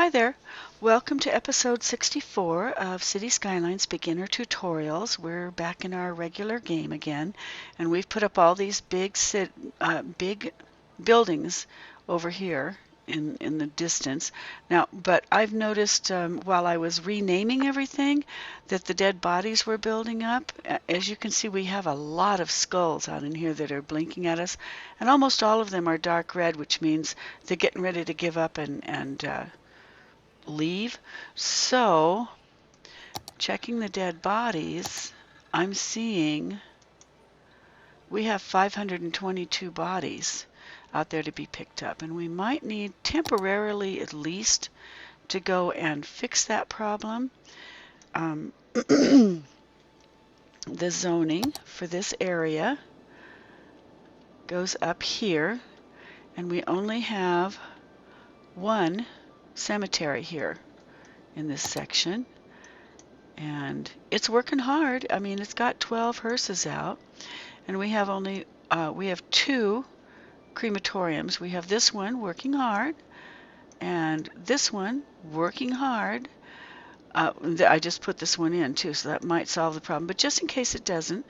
Hi there. Welcome to episode 64 of City Skylines Beginner Tutorials. We're back in our regular game again, and we've put up all these big buildings over here in the distance. Now, but I've noticed while I was renaming everything that the dead bodies were building up. As you can see, we have a lot of skulls out in here that are blinking at us, and almost all of them are dark red, which means they're getting ready to give up and leave. So, checking the dead bodies, I'm seeing we have 522 bodies out there to be picked up, and we might need temporarily at least to go and fix that problem. The zoning for this area goes up here, and we only have one cemetery here in this section, and it's working hard. I mean, it's got 12 hearses out, and we have only we have two crematoriums. We have this one working hard and this one working hard. I just put this one in too, so that might solve the problem, but just in case it doesn't,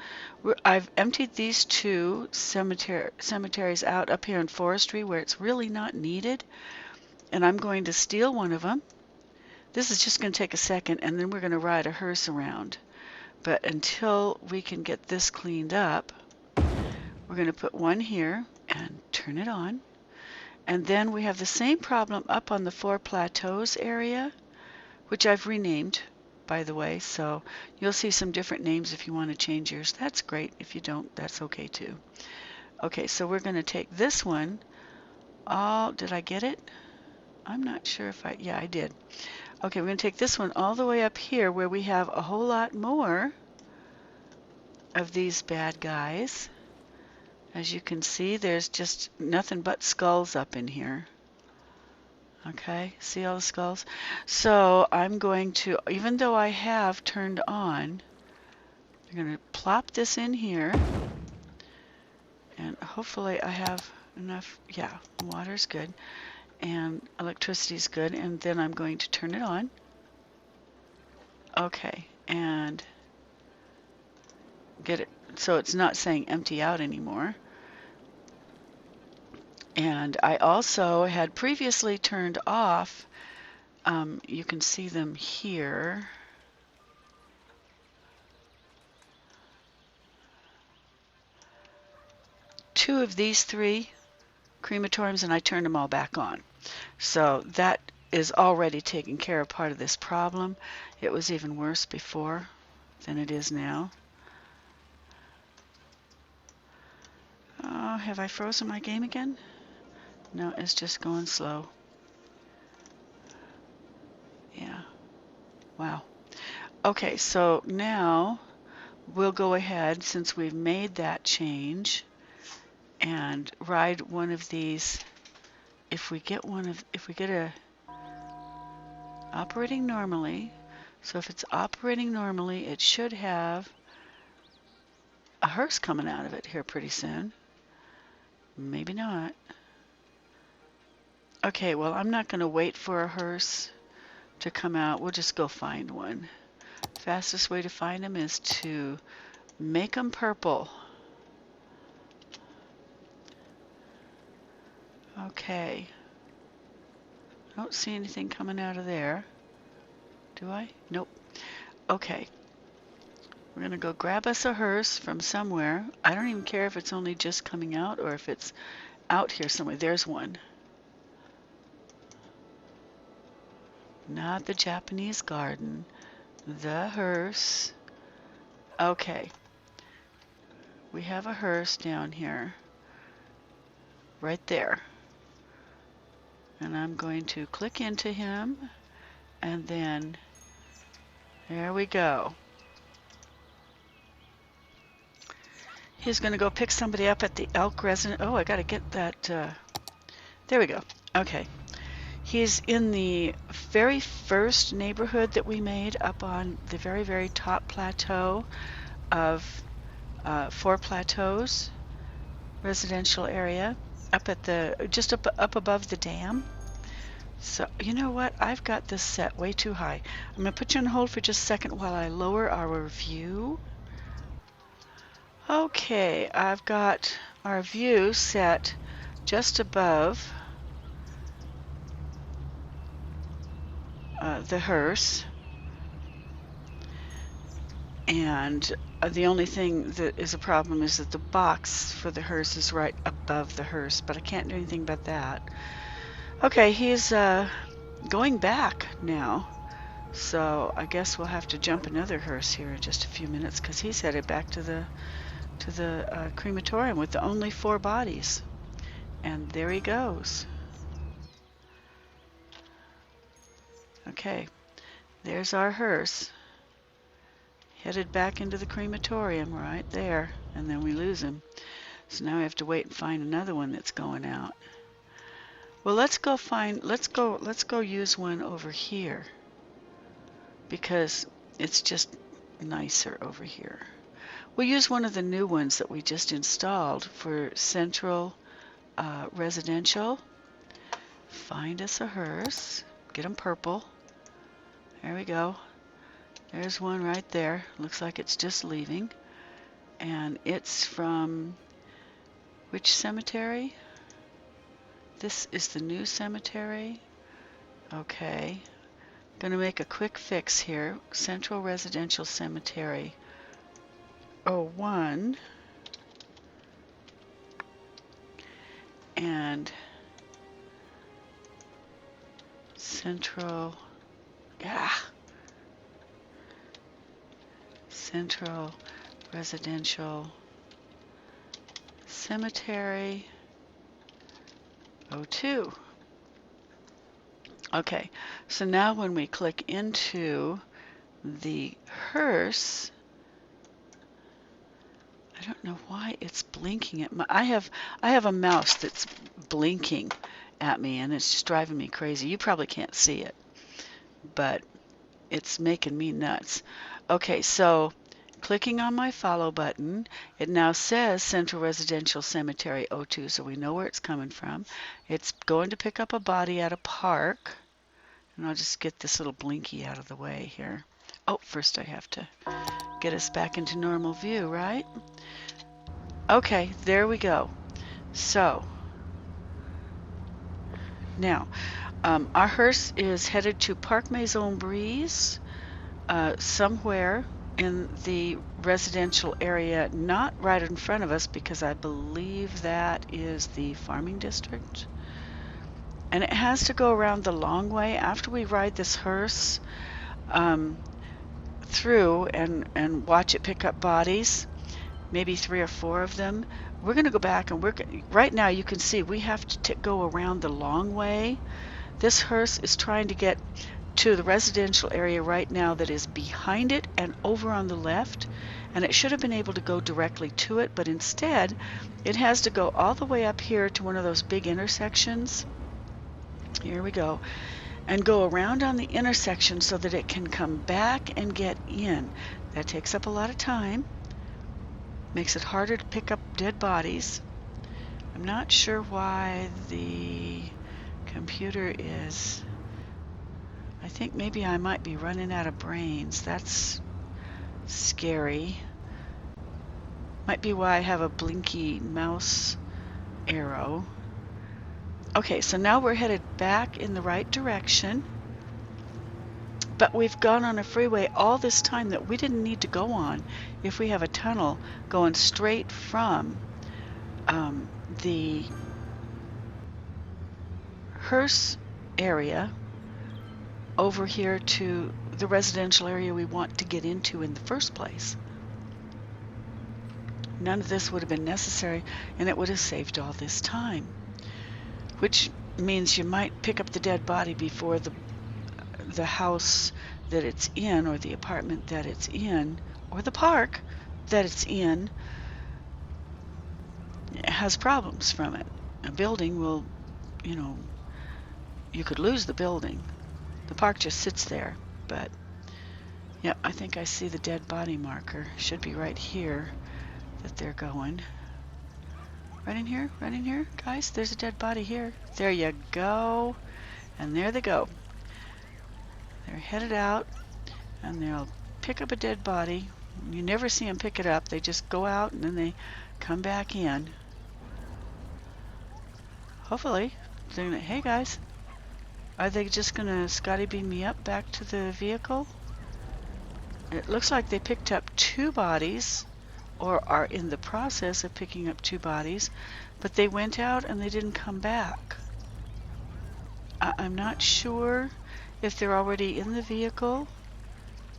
I've emptied these two cemeteries out up here in forestry where it's really not needed, and I'm going to steal one of them. This is just going to take a second, and then we're going to ride a hearse around. But until we can get this cleaned up, we're going to put one here and turn it on. And then we have the same problem up on the Four Plateaus area, which I've renamed, by the way. So you'll see some different names if you want to change yours. That's great. If you don't, that's okay too. Okay, so we're going to take this one. Did I get it? I'm not sure if yeah, I did. Okay, we're going to take this one all the way up here where we have a whole lot more of these bad guys. As you can see, there's just nothing but skulls up in here. Okay, see all the skulls? So I'm going to, even though I have turned on, I'm going to plop this in here, and hopefully I have enough. Yeah, water's good and electricity's good, and then I'm going to turn it on. Okay, and get it so it's not saying empty out anymore. And I also had previously turned off, you can see them here, two of these three crematoriums, and I turned them all back on. So that is already taking care of part of this problem. It was even worse before than it is now. Oh, have I frozen my game again? No, it's just going slow. Yeah. Wow. Okay, so now we'll go ahead, since we've made that change, and ride one of these. If we get a operating normally, so if it's operating normally, it should have a hearse coming out of it here pretty soon. Maybe not. Okay, well, I'm not going to wait for a hearse to come out. We'll just go find one. Fastest way to find them is to make them purple. Okay. I don't see anything coming out of there. Do I? Nope. Okay. We're going to go grab us a hearse from somewhere. I don't even care if it's only just coming out or if it's out here somewhere. There's one. Not the Japanese garden. The hearse. Okay. We have a hearse down here. Right there. And I'm going to click into him, and then there we go. He's going to go pick somebody up at the Elk Residence. Oh, I got to get that. There we go. Okay. He's in the very first neighborhood that we made up on the very, very top plateau of Four Plateaus residential area. Up at the, just up above the dam. So, you know what? I've got this set way too high. I'm going to put you on hold for just a second while I lower our view. Okay, I've got our view set just above the hearse. And the only thing that is a problem is that the box for the hearse is right above the hearse, but I can't do anything about that. Okay, he's going back now, so I guess we'll have to jump another hearse here in just a few minutes because he's headed back to the crematorium with the only 4 bodies. And there he goes. Okay, there's our hearse. Headed back into the crematorium right there, and then we lose him. So now we have to wait and find another one that's going out. Well, let's go use one over here because it's just nicer over here. We'll use one of the new ones that we just installed for central residential. Find us a hearse. Get them purple. There we go. There's one right there. Looks like it's just leaving. And it's from which cemetery? This is the new cemetery. Okay. Gonna make a quick fix here. Central Residential Cemetery 01. And Central Central Residential Cemetery 02. Okay, so now when we click into the hearse, I don't know why it's blinking at my, I have a mouse that's blinking at me and it's just driving me crazy. You probably can't see it, but it's making me nuts. Okay, so clicking on my follow button, it now says Central Residential Cemetery 02, so we know where it's coming from. It's going to pick up a body at a park, and I'll just get this little blinky out of the way here. Oh, first I have to get us back into normal view, right? Okay, there we go. So now our hearse is headed to Parc Maison Brise, somewhere in the residential area, not right in front of us because I believe that is the farming district. And it has to go around the long way. After we ride this hearse through and watch it pick up bodies, maybe 3 or 4 of them, we're going to go back and right now you can see we have to go around the long way. This hearse is trying to get to the residential area right now that is behind it and over on the left, and it should have been able to go directly to it, but instead it has to go all the way up here to one of those big intersections. Here we go. And go around on the intersection so that it can come back and get in. That takes up a lot of time. Makes it harder to pick up dead bodies. I'm not sure why the computer is... I think maybe I might be running out of brains. That's scary. Might be why I have a blinky mouse arrow. Okay, so now we're headed back in the right direction. But we've gone on a freeway all this time that we didn't need to go on if we have a tunnel going straight from the hearse area over here to the residential area we want to get into in the first place. None of this would have been necessary, and it would have saved all this time. Which means you might pick up the dead body before the house that it's in, or the apartment that it's in, or the park that it's in has problems from it. A building will, you could lose the building. The park just sits there, but yeah, I think I see the dead body marker. Should be right here that they're going. Right in here, guys. There's a dead body here. There you go. And there they go. They're headed out, and they'll pick up a dead body. You never see them pick it up. They just go out, and then they come back in. Hopefully, they're gonna, hey guys, are they just gonna Scotty beam me up back to the vehicle? It looks like they picked up 2 bodies, or are in the process of picking up 2 bodies, but they went out and they didn't come back. I'm not sure if they're already in the vehicle.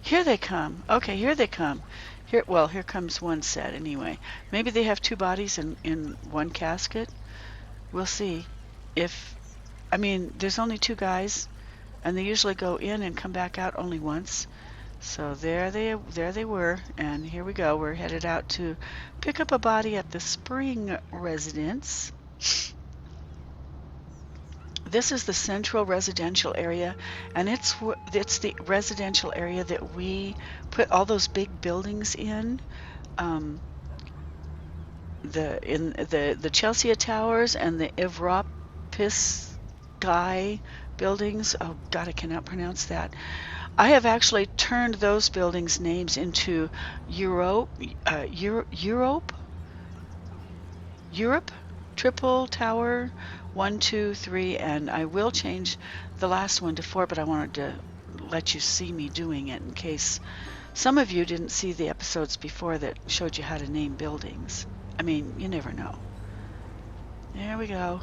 Here they come. Okay, here they come. Here comes one set anyway. Maybe they have 2 bodies in one casket. We'll see. I mean, there's only 2 guys, and they usually go in and come back out only once. So there they were, and here we go. We're headed out to pick up a body at the Spring residence. This is the central residential area, and it's the residential area that we put all those big buildings in. The Chelsea Towers and the Evropis Sky buildings. Oh God, I cannot pronounce that. I have actually turned those buildings' names into Europe, Triple Tower 1, 2, 3, and I will change the last one to 4, but I wanted to let you see me doing it in case some of you didn't see the episodes before that showed you how to name buildings. I mean, you never know. There we go.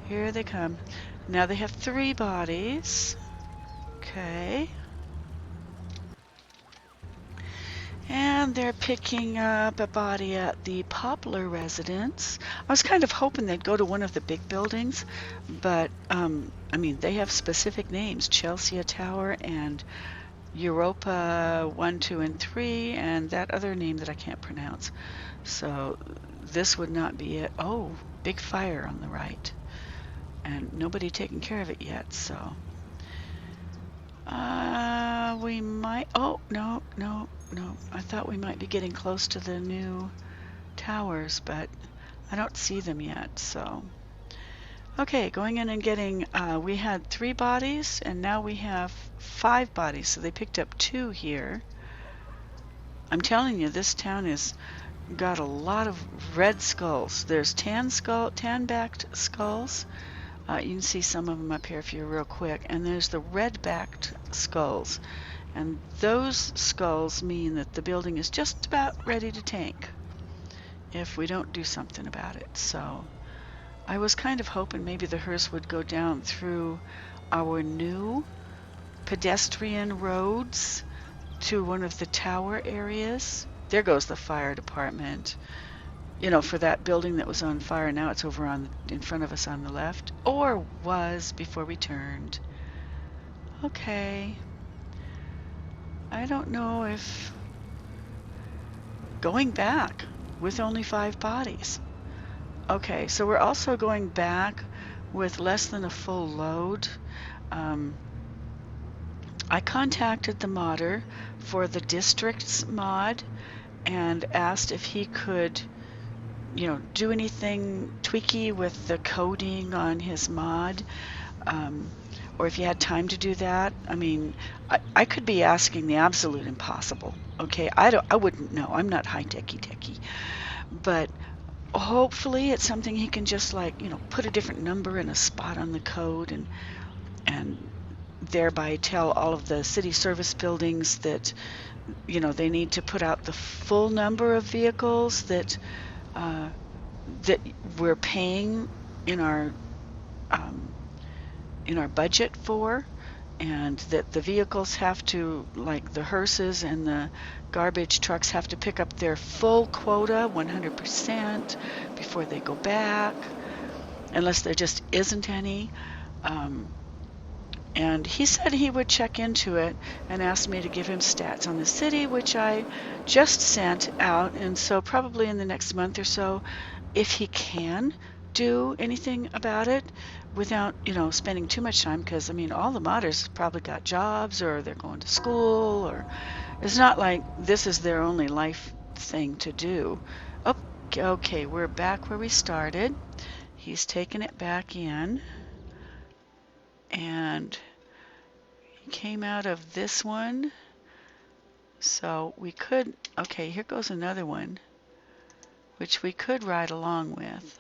Here they come. Now they have 3 bodies. Okay. And they're picking up a body at the Poplar residence. I was kind of hoping they'd go to one of the big buildings, but I mean, they have specific names: Chelsea Tower and Europa 1, 2, and 3, and that other name that I can't pronounce. So this would not be it. Oh, big fire on the right, and nobody taking care of it yet. So we might. Oh no. I thought we might be getting close to the new towers, but I don't see them yet. So okay, going in and getting. We had 3 bodies, and now we have 5 bodies. So they picked up 2 here. I'm telling you, this town has got a lot of red skulls. There's tan-backed skulls. You can see some of them up here if you're real quick. And there's the red-backed skulls. And those skulls mean that the building is just about ready to tank if we don't do something about it. So I was kind of hoping maybe the hearse would go down through our new pedestrian roads to one of the tower areas. There goes the fire department. You know, for that building that was on fire. Now it's over in front of us on the left, or was before we turned. Okay. I don't know if going back with only 5 bodies. Okay, so we're also going back with less than a full load. I contacted the modder for the district's mod and asked if he could, you know, do anything tweaky with the coding on his mod, or if you had time to do that. I mean, I could be asking the absolute impossible. Okay, I wouldn't know. I'm not high techie, but hopefully it's something he can just, like, you know, put a different number in a spot on the code, and thereby tell all of the city service buildings that, you know, they need to put out the full number of vehicles that we're paying in our budget for, and that the vehicles have to, like the hearses and the garbage trucks, have to pick up their full quota 100% before they go back, unless there just isn't any. And he said he would check into it and asked me to give him stats on the city, which I just sent out. And so probably in the next month or so, if he can do anything about it without, you know, spending too much time, because I mean, all the modders probably got jobs, or they're going to school, or it's not like this is their only life thing to do. Okay, we're back where we started. He's taken it back in. and he came out of this one. So we could, okay, here goes another one, which we could ride along with.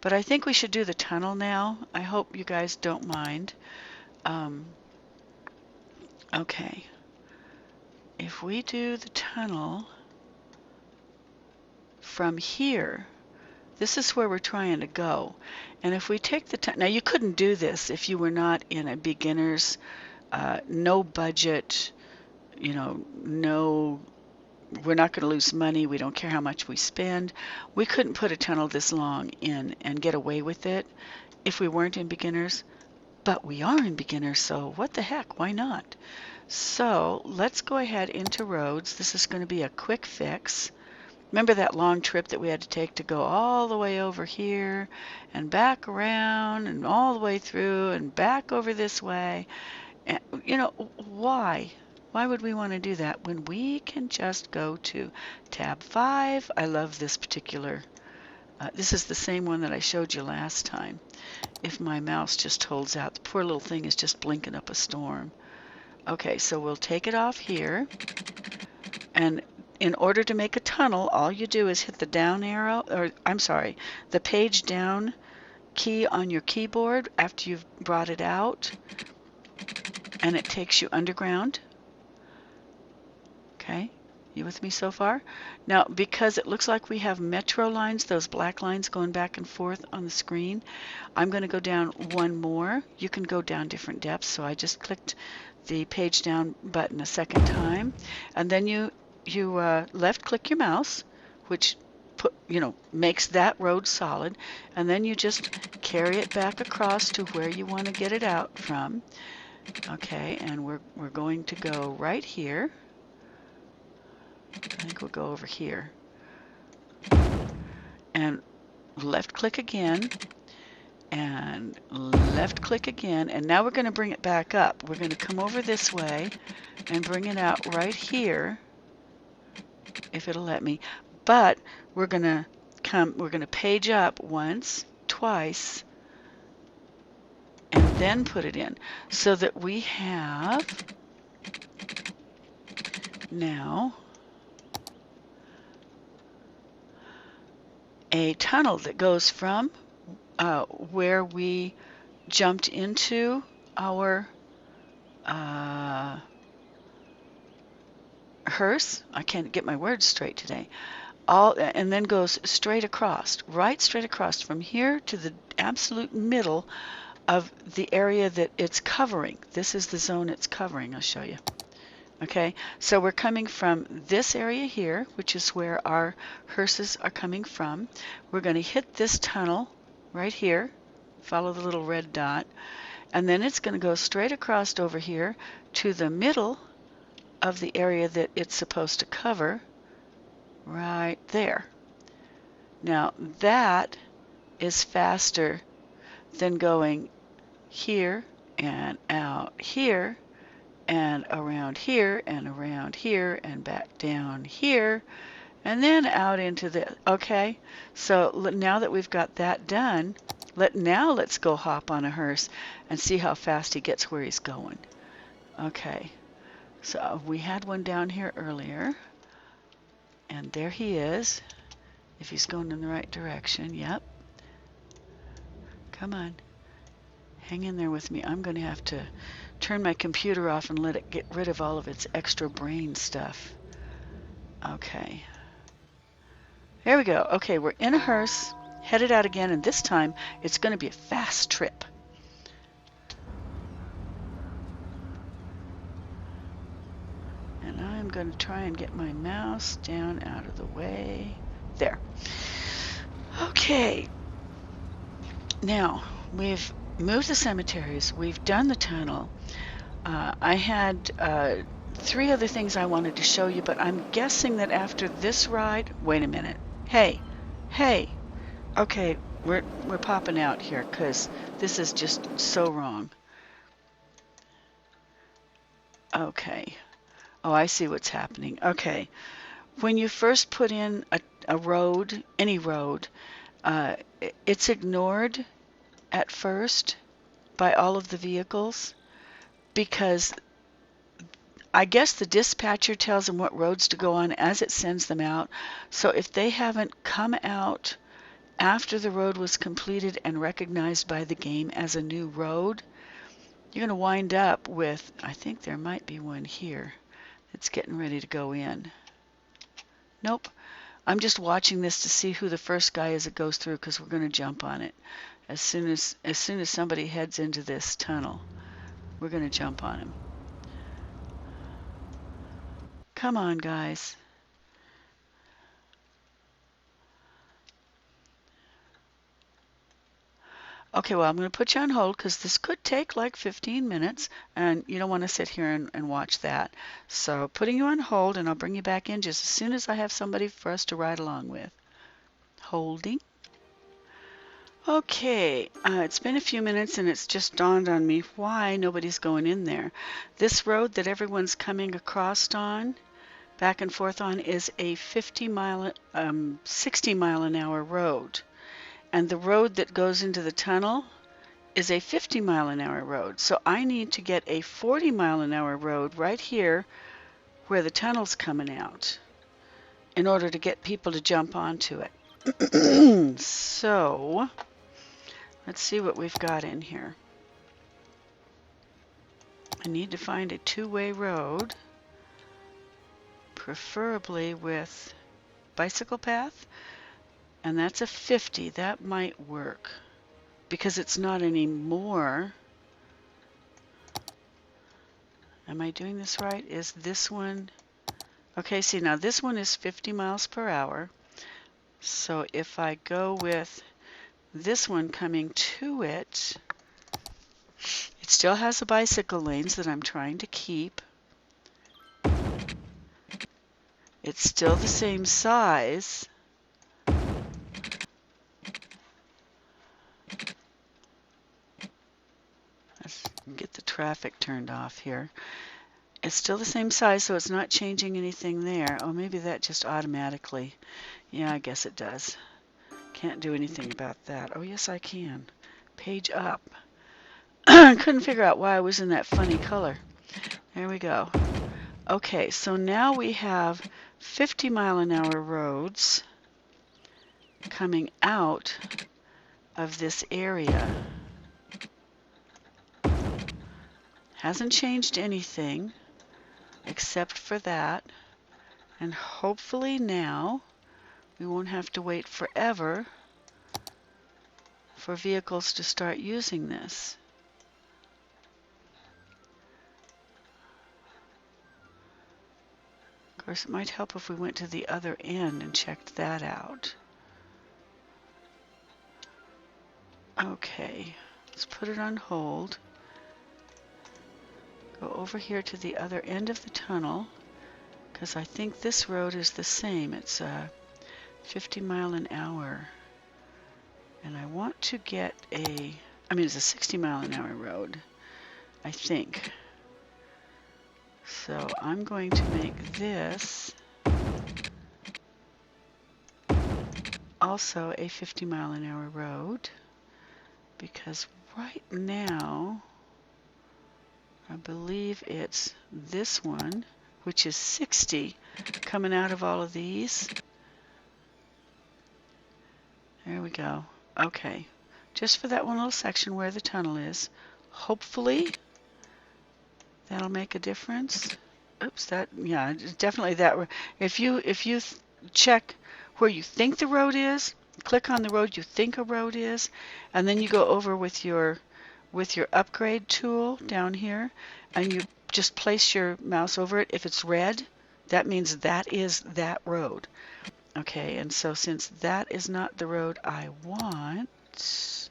But I think we should do the tunnel now. I hope you guys don't mind. Okay. If we do the tunnel from here, this is where we're trying to go. And if we take the tunnel, now you couldn't do this if you were not in a beginner's, no budget, no, we're not going to lose money. We don't care how much we spend. We couldn't put a tunnel this long in and get away with it if we weren't in beginners. But we are in beginners, so what the heck? Why not? So let's go ahead into roads. This is going to be a quick fix. Remember that long trip that we had to take to go all the way over here and back around and all the way through and back over this way? And, why? Why would we want to do that when we can just go to tab 5? I love this particular, this is the same one that I showed you last time. If my mouse just holds out, the poor little thing is just blinking up a storm. Okay, so we'll take it off here. And in order to make a tunnel, all you do is hit the down arrow, or I'm sorry, the page down key on your keyboard after you've brought it out, and it takes you underground. Okay, you with me so far? Now, because it looks like we have metro lines, those black lines going back and forth on the screen, I'm going to go down one more. You can go down different depths, so I just clicked the page down button a second time, and then you left click your mouse, which makes that road solid, and then you just carry it back across to where you want to get it out from. Okay, and we're going to go right here. I think we'll go over here. And left click again, and left click again, and now we're going to bring it back up. We're going to come over this way and bring it out right here, if it'll let me. But we're going to page up once, twice, and then put it in, so that we have now a tunnel that goes from where we jumped into our hearse. I can't get my words straight today. And then goes straight across, right straight across from here to the absolute middle of the area that it's covering. This is the zone it's covering. I'll show you. Okay, so we're coming from this area here, which is where our hearses are coming from. We're going to hit this tunnel right here, follow the little red dot, and then it's going to go straight across over here to the middle of the area that it's supposed to cover, right there. Now that is faster than going here and out here and around here and back down here and then out into the, okay, so now that we've got that done, let's go hop on a hearse and see how fast he gets where he's going. Okay, so we had one down here earlier, and there he is, if he's going in the right direction. Yep, come on, hang in there with me. I'm going to have to turn my computer off and let it get rid of all of its extra brain stuff. Okay. There we go. Okay, we're in a hearse, headed out again, and this time it's going to be a fast trip. And I'm going to try and get my mouse down out of the way. There. Okay. Now, we've moved the cemeteries. We've done the tunnel. I had 3 other things I wanted to show you, but I'm guessing that after this ride, wait a minute. Hey, okay, we're popping out here because this is just so wrong. Okay, oh, I see what's happening. Okay, when you first put in a road, any road, it's ignored at first, by all of the vehicles, because I guess the dispatcher tells them what roads to go on as it sends them out. So if they haven't come out after the road was completed and recognized by the game as a new road, you're going to wind up with, I think there might be one here that's getting ready to go in. Nope. I'm just watching this to see who the first guy is that goes through, because we're going to jump on it. As soon as somebody heads into this tunnel, we're going to jump on him. Come on, guys. Okay, well, I'm going to put you on hold because this could take like 15 minutes, and you don't want to sit here and watch that. So putting you on hold, and I'll bring you back in just as soon as I have somebody for us to ride along with. Holding. Okay, it's been a few minutes and it's just dawned on me why nobody's going in there. This road that everyone's coming across on, back and forth on, is a 60 mile an hour road. And the road that goes into the tunnel is a 50 mile an hour road. So I need to get a 40 mile an hour road right here where the tunnel's coming out in order to get people to jump onto it. So let's see what we've got in here. I need to find a two-way road, preferably with bicycle path, and that's a 50. That might work because it's not anymore. Am I doing this right? Is this one? Okay, see, now this one is 50 miles per hour. So if I go with this one coming to it, it still has the bicycle lanes that I'm trying to keep. It's still the same size. Let's get the traffic turned off here. It's still the same size, so it's not changing anything there. Oh, maybe that just automatically. Yeah, I guess it does. Can't do anything about that. Oh, yes, I can. Page up. Couldn't figure out why I was in that funny color. There we go. Okay, so now we have 50 mile an hour roads coming out of this area. Hasn't changed anything except for that. And hopefully now we won't have to wait forever for vehicles to start using this. Of course, it might help if we went to the other end and checked that out. Okay, let's put it on hold. Go over here to the other end of the tunnel, because I think this road is the same. It's 50 mile an hour. And I want to get it's a 60 mile an hour road, I think. So I'm going to make this also a 50 mile an hour road, because right now I believe it's this one, which is 60, coming out of all of these. There we go. Okay, just for that one little section where the tunnel is. Hopefully that'll make a difference. Oops, definitely that. If you check where you think the road is, click on the road you think a road is, and then you go over with your upgrade tool down here, and you just place your mouse over it. If it's red, that means that is that road. Okay, and so since that is not the road I want,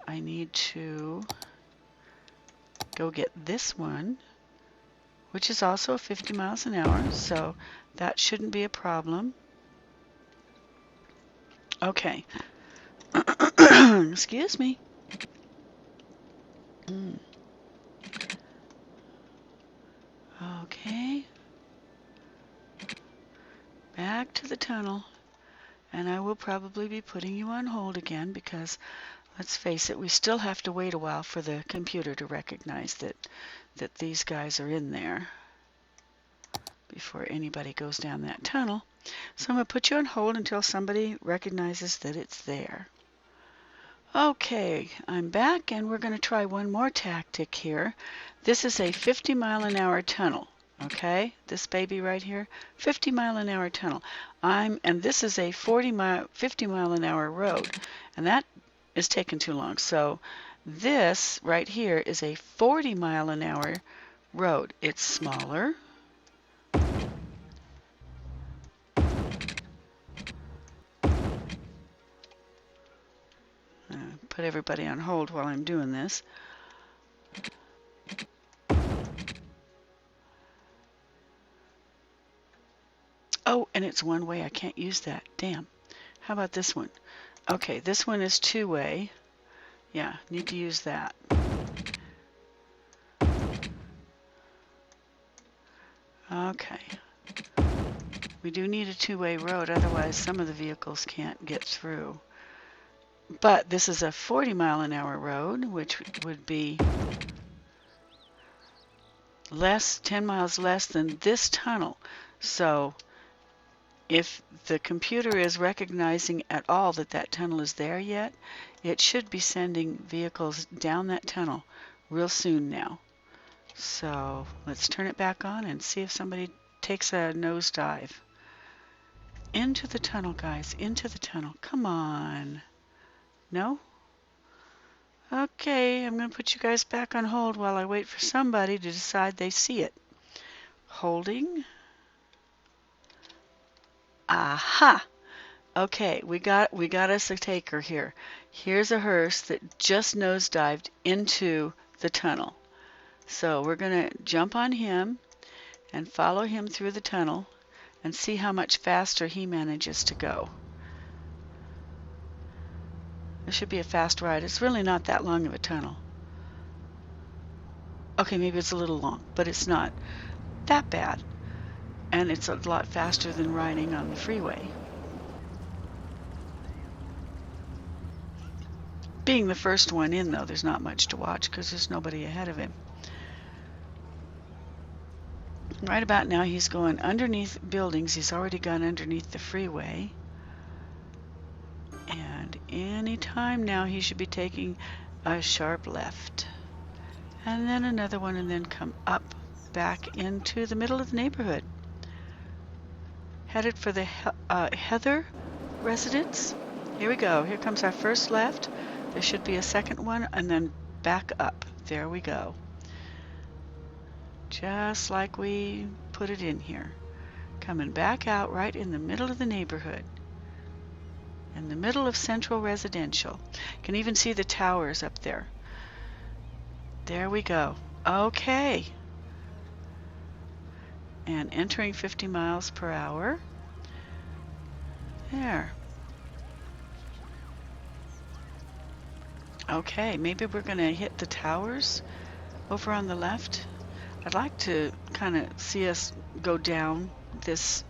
I need to go get this one, which is also 50 miles an hour, so that shouldn't be a problem. Okay. Excuse me. Okay. Back to the tunnel. And I will probably be putting you on hold again because let's face it, we still have to wait a while for the computer to recognize that these guys are in there before anybody goes down that tunnel. So I'm going to put you on hold until somebody recognizes that it's there. Okay, I'm back, and we're going to try one more tactic here. This is a 50-mile-an-hour tunnel. Okay, this baby right here, 50-mile-an-hour tunnel. And this is a 50-mile-an-hour road, and that is taking too long. So this right here is a 40-mile-an-hour road. It's smaller. Put everybody on hold while I'm doing this. Oh, and it's one way. I can't use that. Damn. How about this one? Okay, this one is two-way. Yeah, need to use that. Okay. We do need a two-way road, otherwise some of the vehicles can't get through. But this is a 40-mile-an-hour road, which would be 10 miles less than this tunnel. So if the computer is recognizing at all that that tunnel is there yet, it should be sending vehicles down that tunnel real soon now. So let's turn it back on and see if somebody takes a nosedive. Into the tunnel, guys, into the tunnel. Come on. No? Okay, I'm going to put you guys back on hold while I wait for somebody to decide they see it. Holding. Aha! Okay, we got us a taker here. Here's a hearse that just nosedived into the tunnel. So we're going to jump on him and follow him through the tunnel and see how much faster he manages to go. This should be a fast ride. It's really not that long of a tunnel. Okay, maybe it's a little long, but it's not that bad. And it's a lot faster than riding on the freeway. Being the first one in, though, there's not much to watch because there's nobody ahead of him. Right about now, he's going underneath buildings. He's already gone underneath the freeway. And any time now, he should be taking a sharp left. And then another one, and then come up back into the middle of the neighborhood. Headed for the Heather residence. Here we go. Here comes our first left. There should be a second one, and then back up. There we go. Just like we put it in here. Coming back out right in the middle of the neighborhood. In the middle of Central Residential. You can even see the towers up there. There we go. Okay. And entering 50 miles per hour. There. Okay, maybe we're going to hit the towers over on the left. I'd like to kind of see us go down this.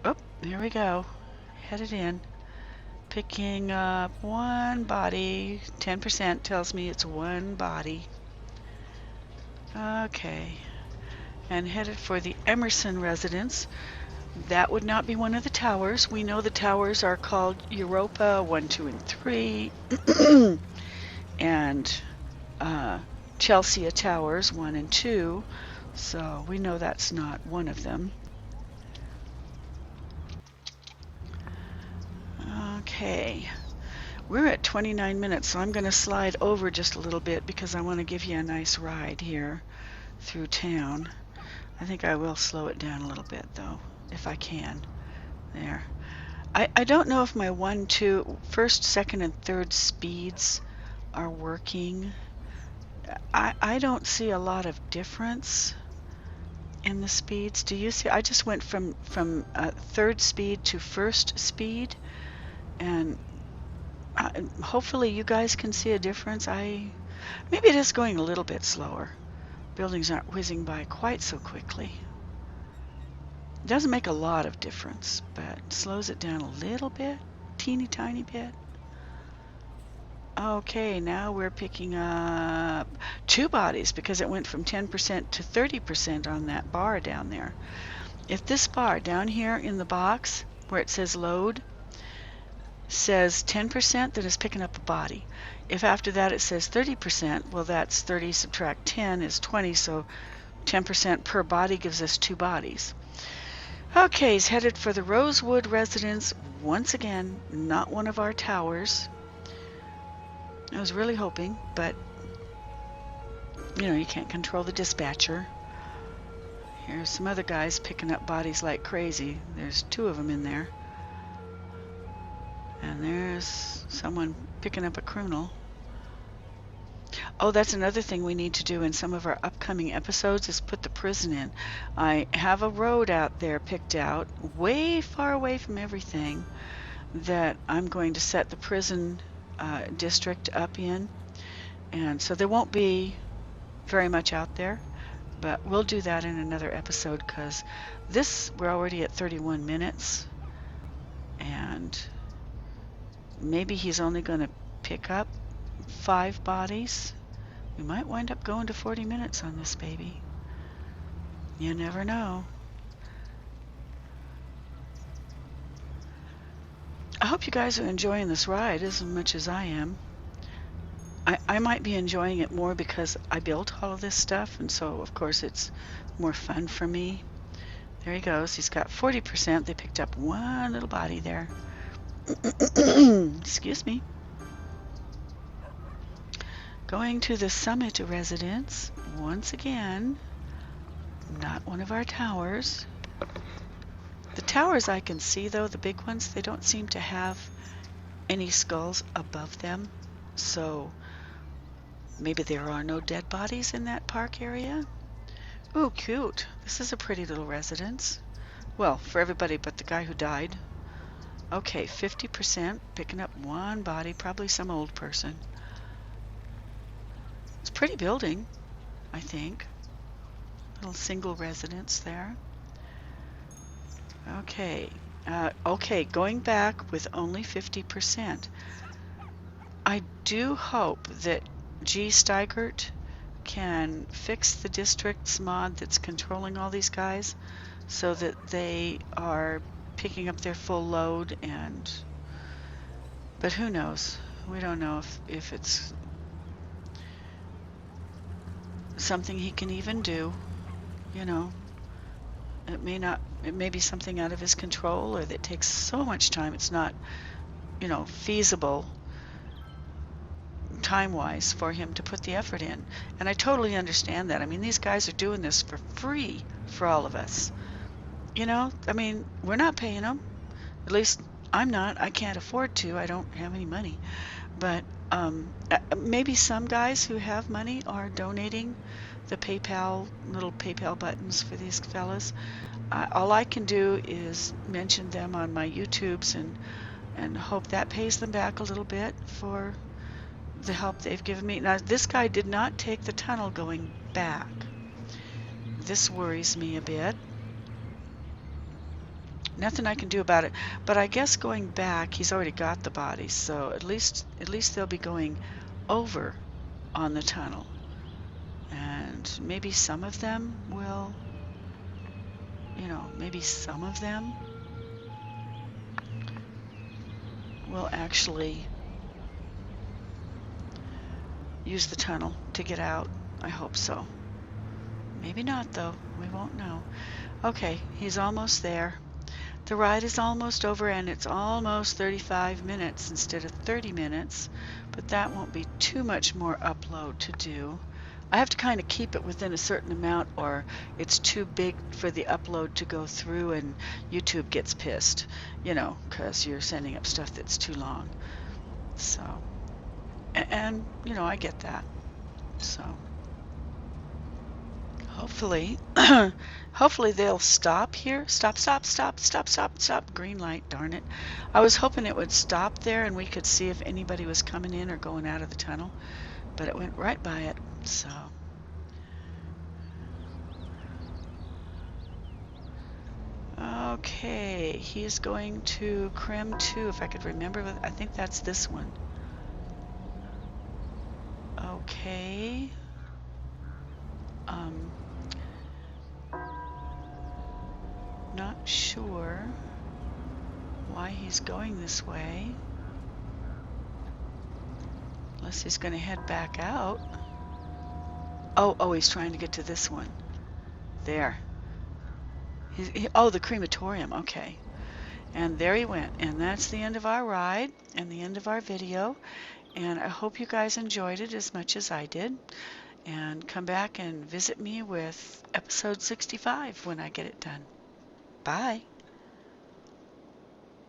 Oh, here we go. Headed in. Picking up one body. 10% tells me it's one body. Okay. And headed for the Emerson residence. That would not be one of the towers. We know the towers are called Europa 1, 2, and 3. And Chelsea Towers 1 and 2. So we know that's not one of them. Okay. We're at 29 minutes, so I'm going to slide over just a little bit because I want to give you a nice ride here through town. I think I will slow it down a little bit, though, if I can. There. I don't know if my 1, 2, first, second, and third speeds are working. I don't see a lot of difference in the speeds. Do you see? I just went from third speed to first speed, and hopefully you guys can see a difference. Maybe it is going a little bit slower. Buildings aren't whizzing by quite so quickly. It doesn't make a lot of difference, but slows it down a little bit, teeny tiny bit. Okay, now we're picking up 2 bodies because it went from 10% to 30% on that bar down there. If this bar down here in the box where it says load says 10%, then it's picking up a body. If after that it says 30%, well, that's 30 subtract 10 is 20, so 10% per body gives us 2 bodies. Okay, he's headed for the Rosewood residence once again, not one of our towers. I was really hoping, but you know, you can't control the dispatcher. Here's some other guys picking up bodies like crazy. There's 2 of them in there. And there's someone picking up a criminal. Oh, that's another thing we need to do in some of our upcoming episodes is put the prison in. I have a road out there picked out, way far away from everything, that I'm going to set the prison district up in. And so there won't be very much out there, but we'll do that in another episode because we're already at 31 minutes. And maybe he's only going to pick up 5 bodies. We might wind up going to 40 minutes on this baby. You never know. I hope you guys are enjoying this ride as much as I am. I might be enjoying it more because I built all of this stuff, and so of course it's more fun for me. There he goes. He's got 40%. They picked up 1 little body there. Excuse me. Going to the Summit residence once again. Not one of our towers. The towers I can see, though, the big ones, they don't seem to have any skulls above them. So maybe there are no dead bodies in that park area. Ooh, cute. This is a pretty little residence. Well, for everybody but the guy who died. Okay, 50%, picking up 1 body, probably some old person. It's a pretty building, I think. Little single residence there. Okay, going back with only 50%. I do hope that G. Steigert can fix the district's mod that's controlling all these guys so that they are picking up their full load, but who knows? We don't know if it's something he can even do, you know. It may be something out of his control, or that takes so much time it's not, you know, feasible time-wise for him to put the effort in. And I totally understand that. I mean, these guys are doing this for free for all of us. You know, I mean, we're not paying them. At least I'm not. I can't afford to. I don't have any money. But maybe some guys who have money are donating the little PayPal buttons for these fellas. All I can do is mention them on my YouTubes and hope that pays them back a little bit for the help they've given me. Now, this guy did not take the tunnel going back. This worries me a bit. Nothing I can do about it, but I guess going back, he's already got the bodies, so at least they'll be going over on the tunnel, and maybe some of them will, you know, maybe some of them will actually use the tunnel to get out. I hope so. Maybe not, though. We won't know. Okay, he's almost there. The ride is almost over, and it's almost 35 minutes instead of 30 minutes, but that won't be too much more upload to do. I have to kind of keep it within a certain amount, or it's too big for the upload to go through, and YouTube gets pissed, you know, because you're sending up stuff that's too long. So, and you know, I get that. So hopefully hopefully they'll stop here. Stop. Green light, darn it. I was hoping it would stop there and we could see if anybody was coming in or going out of the tunnel, but it went right by it. So okay, he's going to Crim 2, if I could remember. I think that's this one. Okay. Not sure why he's going this way. Unless he's going to head back out. Oh, he's trying to get to this one. There. Oh, the crematorium. Okay. And there he went. And that's the end of our ride and the end of our video. And I hope you guys enjoyed it as much as I did. And come back and visit me with episode 65 when I get it done. Bye.